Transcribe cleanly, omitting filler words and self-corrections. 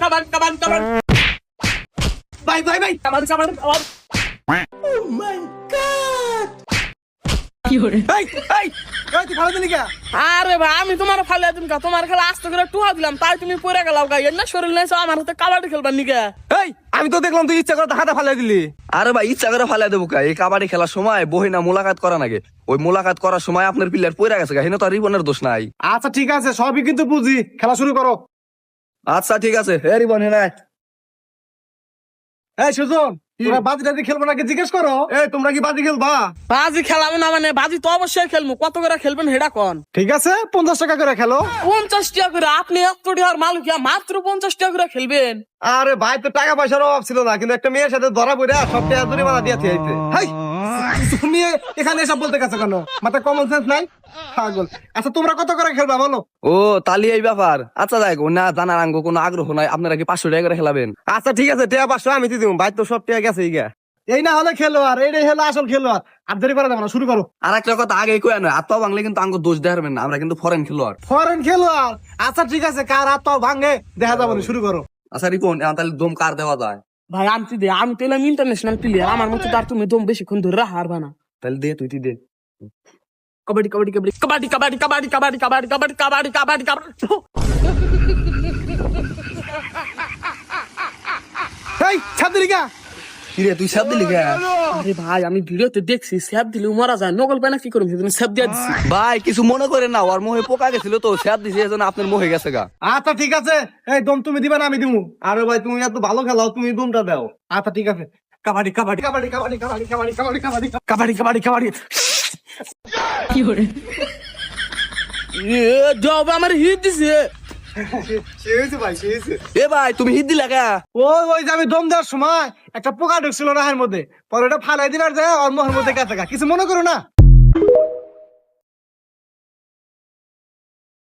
কাবান কাবান কাবান ভাই ভাই ভাই কাবান কাবান কাবান এই এই এই তুই ভালো দিলি কে? আরে ভাই আমি তোমার ফালে দিন কা তোমার খেলা আস্তে করে টুহা দিলাম তাই তুমি পড়ে গেলাও গা এর না শরীর নাই আমার হাতে কাবাডি খেলবার নিকে এই আমি তো দেখলাম তুই ইচ্ছা করে হাতে ফালাই দিলি। আরে ভাই ইচ্ছা করে ফালাই দেবো কা? এই কাবাডি খেলার সময় বহিনা মোলাকাত করা নাগে, ওই মোলাকাত করার সময় আপনার প্লেয়ার পড়ে গেছে গা, হেন তো আর রিবনের দোষ নাই। আচ্ছা ঠিক আছে, সবই কিন্তু বুঝি, খেলা শুরু করো। আচ্ছা ঠিক আছে, হে রিবন হে নাই। এই সুজন, তোরা বাজি টাজি খেলবো নাকি জিজ্ঞেস করো। এই তোমরা কি বাজি খেলবা? বাজি খেলাবো না মানে বাজি তো অবশ্যই খেলবো, কত করে খেলবেন হেডা কোন? ঠিক আছে 50 টাকা করে খেলো। 50 টাকা করে? আপনি এত টাকার মালিক মাত্র 50 টাকা করে খেলবেন? আরে ভাই তো টাকা পয়সার অভাব ছিল না, কিন্তু একটা মেয়ের সাথে ধরা পড়ে সব টাকা জরিমানা দিয়ে আইতে। হাই তুমি এখানে এসব বলতে গেছো কেন? মাথায় কমন সেন্স নাই পাগল। আচ্ছা তোমরা কত করে খেলবা বলো? ও তালি এই ব্যাপার। আচ্ছা যাই না জানার আঙ্গ কোনো আগ্রহ নাই, আপনারা কি 500 টাকা করে খেলাবেন? আচ্ছা ঠিক আছে, টাকা 500 আমি দিয়ে দিব, ভাই তো সব টাকা গেছে ইগা। এই না হলে খেলো, আর এইটাই হলো আসল খেলো। আর দেরি করে দেবো না, শুরু করো। আর একটা কথা আগে কই নয়, আত্মা বাংলা কিন্তু আঙ্গ দোষ দেখাবেন না, আমরা কিন্তু ফরেন খেলোয়াড়। ফরেন খেলো আর। আচ্ছা ঠিক আছে, কার হাত পাও ভাঙে দেখা যাবো না, শুরু করো। আচ্ছা রিপন এখন তাহলে দম কার দেওয়া যায়? ভাই আমি তো এলাম ইন্টারন্যাশনাল প্লেয়ার, আমার মতো তার তুমি দম বেশিক্ষণ ধরে হারবা না। তাহলে দে তুই দে। কাবাডি কাবাডি কাবাডি কাবাডি কাবাডি কাবাডি কাবাডি কাবাডি কাবাডি কাবাডি কাবাডি কাবাডি। এই ছাত্রিকা কিরে তুই সব দিলি কে? আরে ভাই আমি ভিডিওতে দেখছি স্যাপ দিলে মারা যায়, নকল পায় না কি করবি সেদিন স্যাপ দিয়ে দিচ্ছি। ভাই কিছু মনে করেন না, ওর মোহে পোকা গেছিল তো স্যাপ দিছে, এজন্য আপনার মোহে গেছে গা। আচ্ছা ঠিক আছে, এই দম তুমি দিবা না আমি দিমু। আরে ভাই তুমি এত ভালো খেলাও, তুমি দমটা দাও। আচ্ছা ঠিক আছে, কাবাডি কাবাডি কাবাডি কাবাডি কাবাডি কাবাডি কাবাডি কাবাডি কাবাডি কাবাডি কাবাডি। জব আমার হিট দিছে। শেষ ভাই শেষ। এ ভাই তুমি হিট দিলা কে? ওই যে আমি দম দেওয়ার সময় একটা পোকা ঢুকছিল রাহের মধ্যে, পরে ওটা ফালাই দিবার যায় ওর মোহের মধ্যে গেছে গা, কিছু মনে করো না।